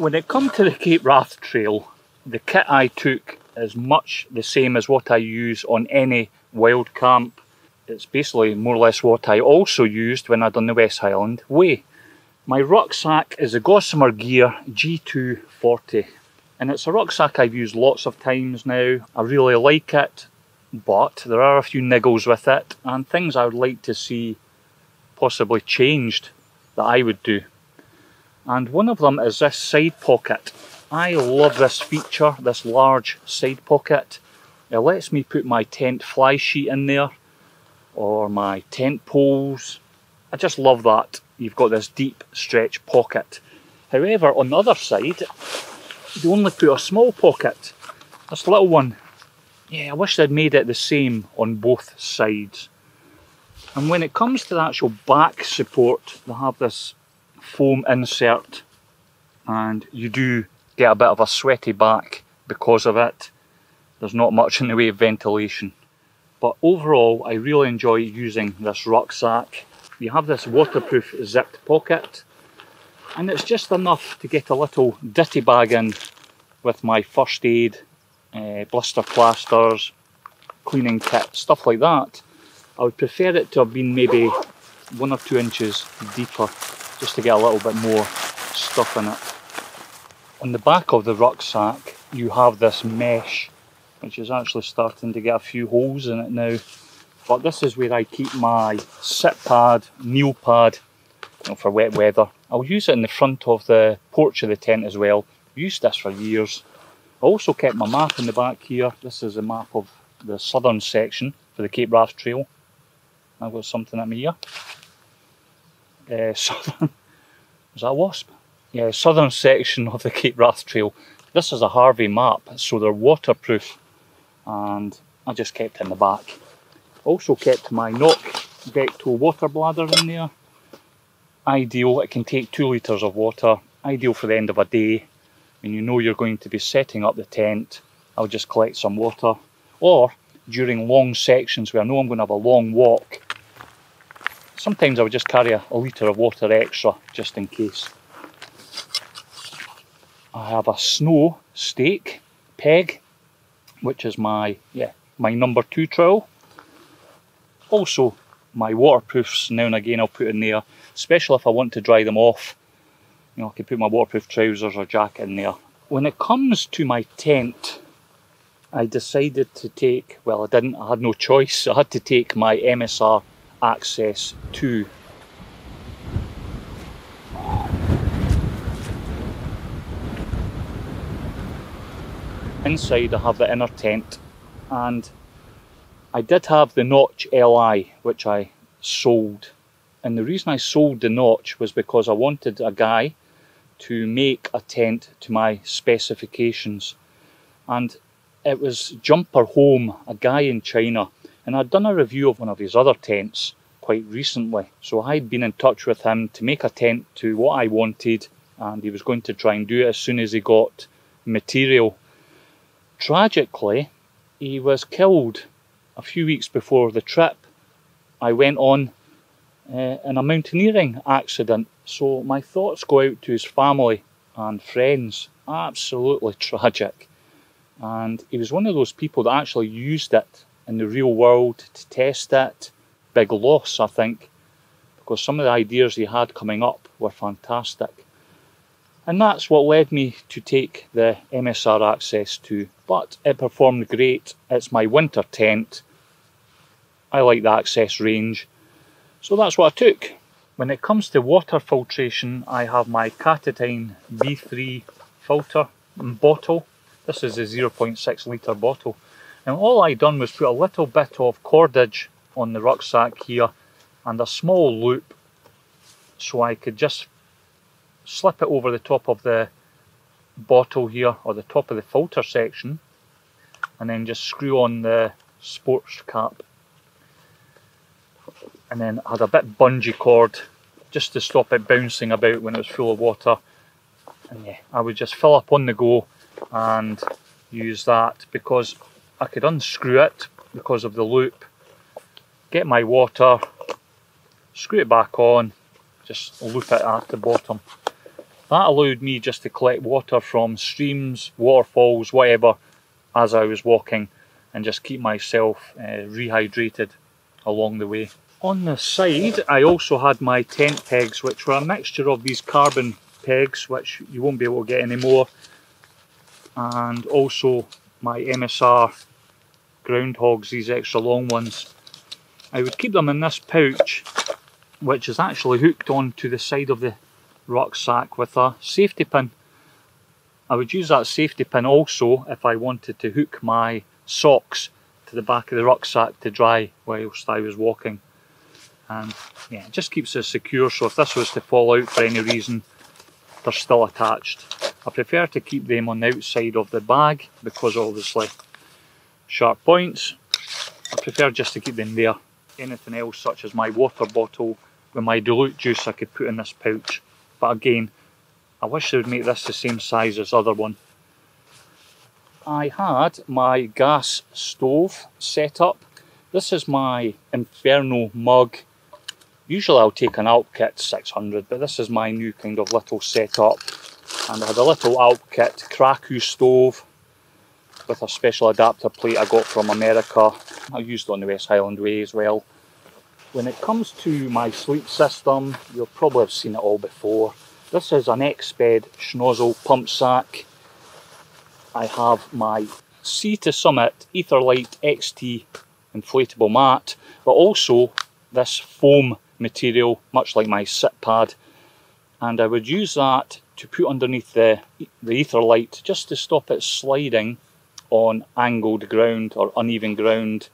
When it comes to the Cape Wrath Trail, the kit I took is much the same as what I use on any wild camp. It's basically more or less what I also used when I done the West Highland Way. My rucksack is a Gossamer Gear G240, and it's a rucksack I've used lots of times now. I really like it, but there are a few niggles with it and things I would like to see possibly changed that I would do. And one of them is this side pocket. I love this feature, this large side pocket. It lets me put my tent fly sheet in there, or my tent poles. I just love that. You've got this deep stretch pocket. However, on the other side, you only put a small pocket, this little one. Yeah, I wish they'd made it the same on both sides. And when it comes to the actual back support, they have this foam insert, and you do get a bit of a sweaty back because of it. There's not much in the way of ventilation. But overall, I really enjoy using this rucksack. You have this waterproof zipped pocket, and it's just enough to get a little ditty bag in with my first aid, blister plasters, cleaning kit, stuff like that. I would prefer it to have been maybe 1 or 2 inches deeper, just to get a little bit more stuff in it. On the back of the rucksack, you have this mesh, which is actually starting to get a few holes in it now. But this is where I keep my sit pad, meal pad, for wet weather. I'll use it in the front of the porch of the tent as well. I've used this for years. I also kept my map in the back here. This is a map of the southern section for the Cape Wrath Trail. I've got something at me here. Southern, is that a wasp? Yeah, southern section of the Cape Wrath Trail. This is a Harvey map, so they're waterproof, and I just kept it in the back. Also kept my Knock deck toe water bladder in there. Ideal, it can take 2 litres of water. Ideal for the end of a day when you know you're going to be setting up the tent. I'll just collect some water. Or during long sections where I know I'm going to have a long walk, sometimes I would just carry a litre of water extra just in case. I have a snow stake peg, which is my number 2 trowel. Also my waterproofs, now and again I'll put in there, especially if I want to dry them off. You know, I can put my waterproof trousers or jacket in there. When it comes to my tent, I decided to take, well, I had no choice. I had to take my Msr Access 2. Inside I have the inner tent, and I did have the Notch Li, which I sold. And the reason I sold the Notch was because I wanted a guy to make a tent to my specifications. And it was Jumper Home, a guy in China, and I'd done a review of one of his other tents quite recently. So I'd been in touch with him to make a tent to what I wanted, and he was going to try and do it as soon as he got material. Tragically, he was killed a few weeks before the trip I went on in a mountaineering accident. So my thoughts go out to his family and friends. Absolutely tragic. And he was one of those people that actually used it in the real world to test it. Big loss, I think, because some of the ideas he had coming up were fantastic. And that's what led me to take the Msr Access 2. But it performed great. It's my winter tent. I like the Access range. So that's what I took. When it comes to water filtration, I have my Catatyne B3 filter bottle. This is a 0.6 litre bottle. And all I done was put a little bit of cordage on the rucksack here and a small loop, so I could just slip it over the top of the bottle here, or the top of the filter section, and then just screw on the sports cap. And then I had a bit bungee cord just to stop it bouncing about when it was full of water. And yeah, I would just fill up on the go and use that, because I could unscrew it because of the loop, get my water, screw it back on, just loop it at the bottom, That allowed me just to collect water from streams, waterfalls, whatever, as I was walking, and just keep myself rehydrated along the way. On the side, I also had my tent pegs, which were a mixture of these carbon pegs, which you won't be able to get anymore, and also my Msr Groundhogs, these extra long ones. I would keep them in this pouch, which is actually hooked onto the side of the rucksack with a safety pin. I would use that safety pin also if I wanted to hook my socks to the back of the rucksack to dry whilst I was walking. And yeah, it just keeps it secure, so if this was to fall out for any reason, they're still attached. I prefer to keep them on the outside of the bag because obviously sharp points. I prefer just to keep them there. Anything else such as my water bottle with my dilute juice I could put in this pouch. But again, I wish they would make this the same size as the other one. I had my gas stove set up. This is my Inferno Mug. Usually I'll take an Alp kit 600, but this is my new kind of little setup. And I had a little Alp kit Krakow stove with a special adapter plate I got from America. I used it on the West Highland Way as well. When it comes to my sleep system, you'll probably have seen it all before. This is an Exped Schnozzle pump sack. I have my Sea to Summit Etherlite XT inflatable mat, but also this foam material, much like my sit pad. And I would use that to put underneath the Etherlite just to stop it sliding on angled ground or uneven ground.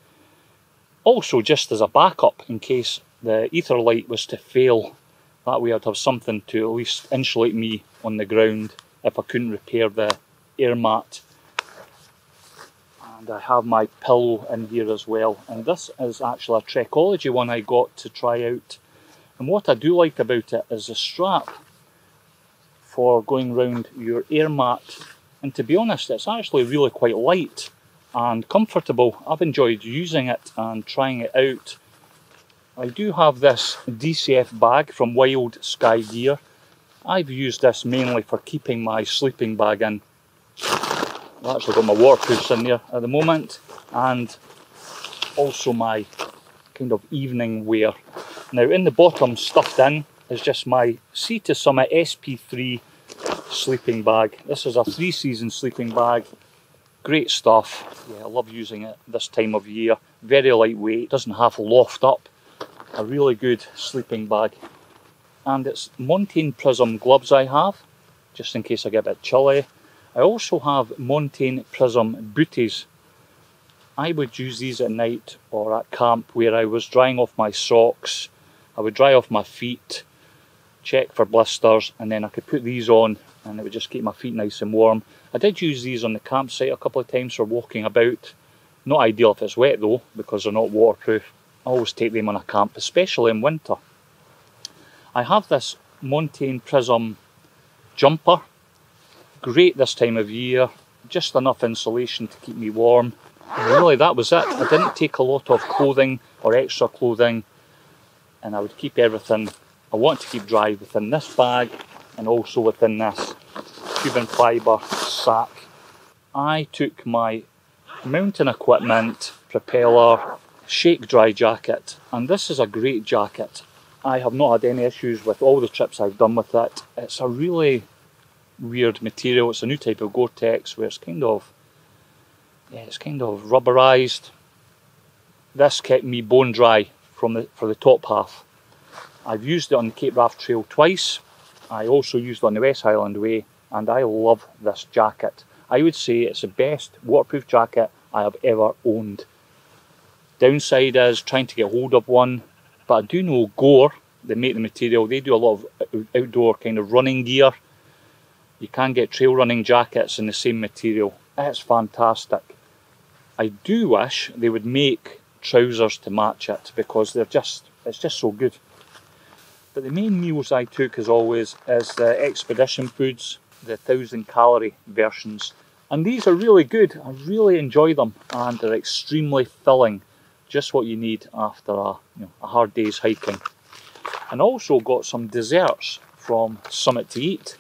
Also just as a backup in case the Etherlite was to fail. That way I'd have something to at least insulate me on the ground if I couldn't repair the air mat. And I have my pillow in here as well. And this is actually a Trekology one I got to try out. And what I do like about it is the strap for going around your air mat. And to be honest, it's actually really quite light and comfortable. I've enjoyed using it and trying it out. I do have this Dcf bag from Wild Sky Gear. I've used this mainly for keeping my sleeping bag in. I've actually got my waterproofs in there at the moment, and also my kind of evening wear. Now in the bottom, stuffed in, is just my Sea to Summit Sp3 Sleeping Bag. This is a 3-season sleeping bag. Great stuff. Yeah, I love using it this time of year. Very lightweight, doesn't have to loft up. A really good sleeping bag. And it's Montane Prism gloves I have, just in case I get a bit chilly. I also have Montane Prism booties. I would use these at night or at camp where I was drying off my socks. I would dry off my feet, check for blisters, and then I could put these on and it would just keep my feet nice and warm. I did use these on the campsite a couple of times for walking about. Not ideal if it's wet though, because they're not waterproof. I always take them on a camp, especially in winter. I have this Montane Prism jumper. Great this time of year, just enough insulation to keep me warm. And really that was it. I didn't take a lot of clothing or extra clothing, and I would keep everything I want to keep dry within this bag and also within this cuben fibre sack. I took my mountain equipment, propeller, shake dry jacket, and this is a great jacket. I have not had any issues with all the trips I've done with it. It's a really weird material. It's a new type of Gore-Tex where it's kind of rubberized. This kept me bone dry for the top half. I've used it on the Cape Wrath Trail twice. I also used it on the West Highland Way, and I love this jacket. I would say it's the best waterproof jacket I have ever owned. Downside is trying to get hold of one, but I do know Gore, they make the material, they do a lot of outdoor kind of running gear. You can get trail running jackets in the same material. It's fantastic. I do wish they would make trousers to match it because it's just so good. But the main meals I took, as always, is the Expedition Foods, the 1,000-calorie versions. And these are really good. I really enjoy them, and they're extremely filling. Just what you need after a hard day's hiking. And also got some desserts from Summit to Eat.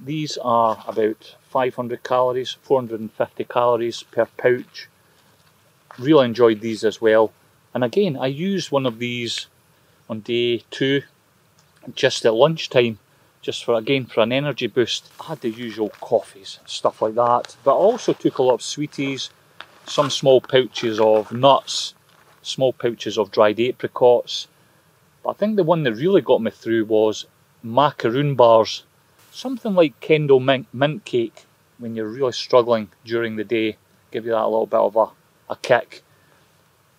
These are about 500 calories, 450 calories per pouch. Really enjoyed these as well. And again, I used one of these on day 2, just at lunchtime, just for an energy boost. I had the usual coffees, stuff like that, but I also took a lot of sweeties, some small pouches of nuts, small pouches of dried apricots. But I think the one that really got me through was macaroon bars. Something like Kendal mint cake when you're really struggling during the day, give you that little bit of a kick.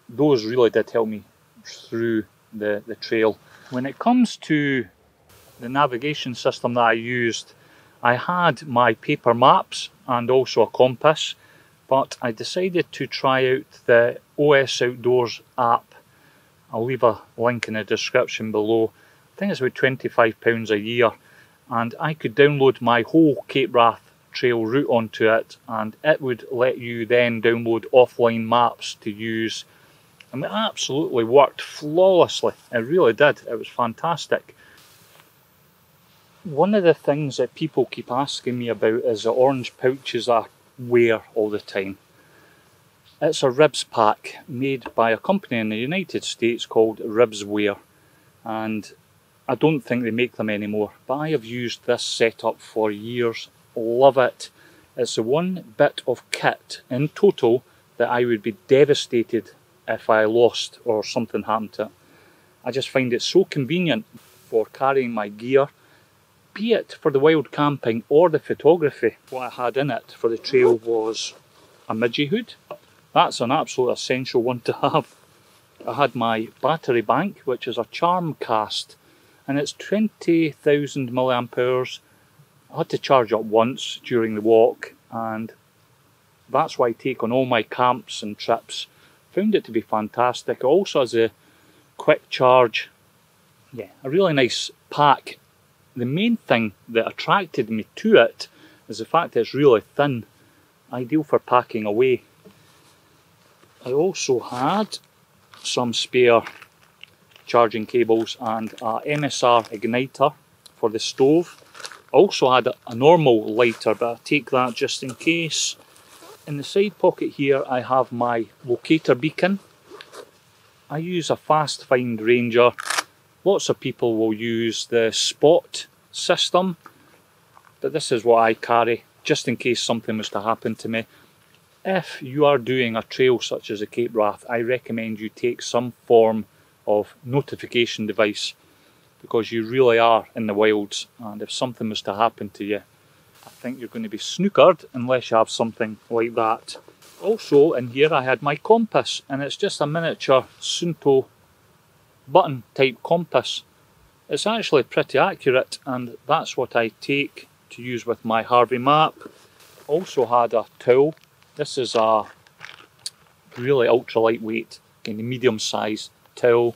Those really did help me through the trail. When it comes to the navigation system that I used, I had my paper maps and also a compass, but I decided to try out the OS Outdoors app. I'll leave a link in the description below. I think it's about £25 a year, and I could download my whole Cape Wrath trail route onto it, and it would let you then download offline maps to use. And it absolutely worked flawlessly. It really did. It was fantastic. One of the things that people keep asking me about is the orange pouches I wear all the time. It's a ribs pack made by a company in the United States called Ribswear, and I don't think they make them anymore, but I have used this setup for years. Love it. It's the one bit of kit in total that I would be devastated if I lost or something happened to it. I just find it so convenient for carrying my gear, be it for the wild camping or the photography. What I had in it for the trail was a midgie hood. That's an absolute essential one to have. I had my battery bank, which is a charm cast, and it's 20,000 milliamp hours. I had to charge up once during the walk, and that's what I take on all my camps and trips. Found it to be fantastic. It also has a quick charge. Yeah, a really nice pack. The main thing that attracted me to it is the fact that it's really thin, ideal for packing away. I also had some spare charging cables and a Msr igniter for the stove. I also had a normal lighter, but I take that just in case. In the side pocket here I have my Locator Beacon. I use a Fast Find Ranger. Lots of people will use the Spot system, but this is what I carry just in case something was to happen to me. If you are doing a trail such as the Cape Wrath, I recommend you take some form of notification device, because you really are in the wilds, and if something was to happen to you, I think you're going to be snookered unless you have something like that. Also in here I had my compass, and it's just a miniature Sunto button type compass. It's actually pretty accurate, and that's what I take to use with my Harvey map. Also had a towel. This is a really ultra lightweight, kind of medium sized towel.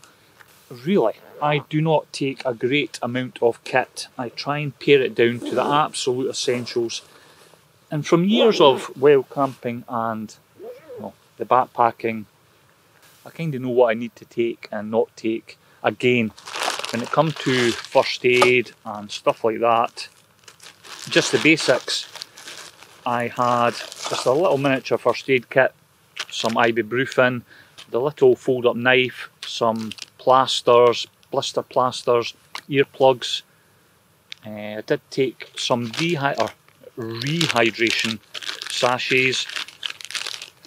Really, I do not take a great amount of kit. I try and pare it down to the absolute essentials. And from years of wild camping and the backpacking, I kind of know what I need to take and not take. Again, when it comes to first aid and stuff like that, just the basics. I had just a little miniature first aid kit, some ibuprofen, the little fold up knife, some plasters, blister plasters, earplugs. I did take some rehydration sachets.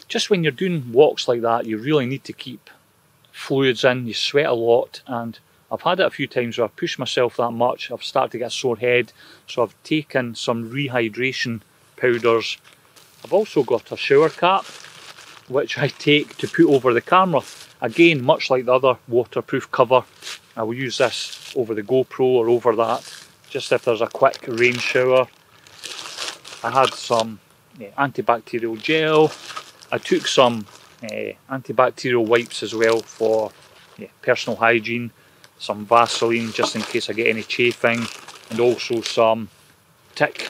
Just when you're doing walks like that, you really need to keep fluids in. You sweat a lot, and I've had it a few times where I've pushed myself that much, I've started to get a sore head, so I've taken some rehydration powders. I've also got a shower cap, which I take to put over the camera. Again, much like the other waterproof cover, I will use this over the GoPro or over that, just if there's a quick rain shower. I had some antibacterial gel. I took some antibacterial wipes as well for personal hygiene, some Vaseline just in case I get any chafing, and also some tick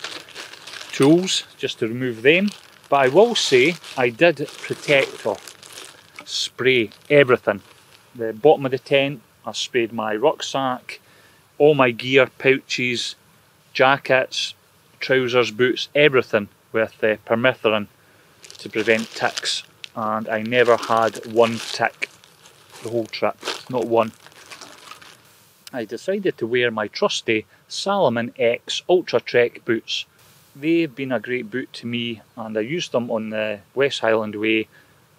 tools just to remove them. But I will say I did protect or spray everything. The bottom of the tent, I sprayed my rucksack, all my gear, pouches, jackets, trousers, boots, everything with permethrin to prevent ticks, and I never had one tick the whole trip, not one. I decided to wear my trusty Salomon X Ultra Trek boots. They've been a great boot to me, and I used them on the West Highland Way.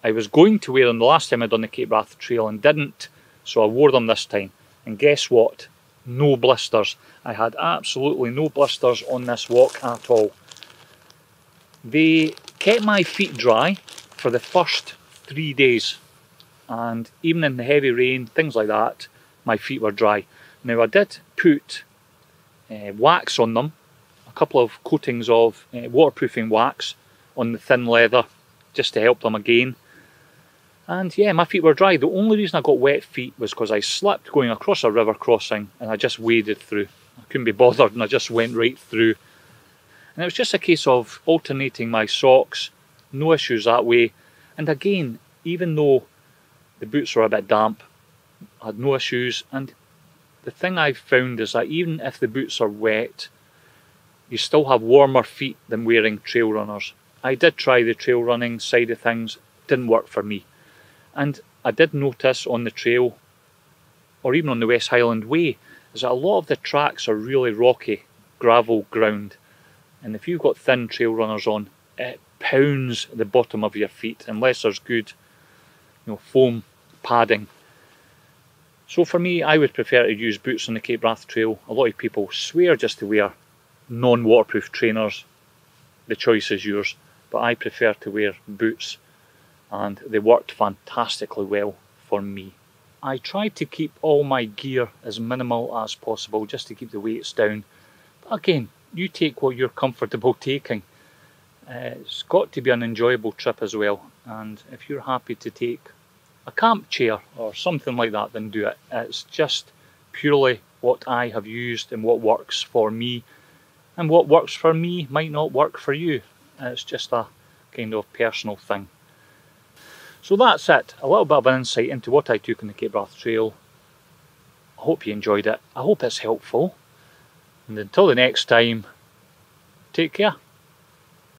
I was going to wear them the last time I'd done the Cape Wrath Trail and didn't, so I wore them this time. And guess what? No blisters. I had absolutely no blisters on this walk at all. They kept my feet dry for the first 3 days, and even in the heavy rain, things like that, my feet were dry. Now I did put wax on them, a couple of coatings of waterproofing wax on the thin leather just to help them again. And yeah, my feet were dry. The only reason I got wet feet was because I slipped going across a river crossing and I just waded through. I couldn't be bothered and I just went right through. And it was just a case of alternating my socks, no issues that way. And again, even though the boots were a bit damp, I had no issues. And the thing I've found is that even if the boots are wet, you still have warmer feet than wearing trail runners. I did try the trail running side of things, didn't work for me. And I did notice on the trail, or even on the West Highland Way, is that a lot of the tracks are really rocky, gravel ground. And if you've got thin trail runners on, it pounds the bottom of your feet unless there's good, foam padding. So for me, I would prefer to use boots on the Cape Wrath Trail. A lot of people swear just to wear non-waterproof trainers. The choice is yours, but I prefer to wear boots, and they worked fantastically well for me. I tried to keep all my gear as minimal as possible just to keep the weights down. But again, you take what you're comfortable taking. It's got to be an enjoyable trip as well, and if you're happy to take a camp chair or something like that, then do it. It's just purely what I have used and what works for me, and what works for me might not work for you. It's just a kind of personal thing. So that's it, a little bit of an insight into what I took on the Cape Wrath Trail. I hope you enjoyed it, I hope it's helpful, and until the next time, take care.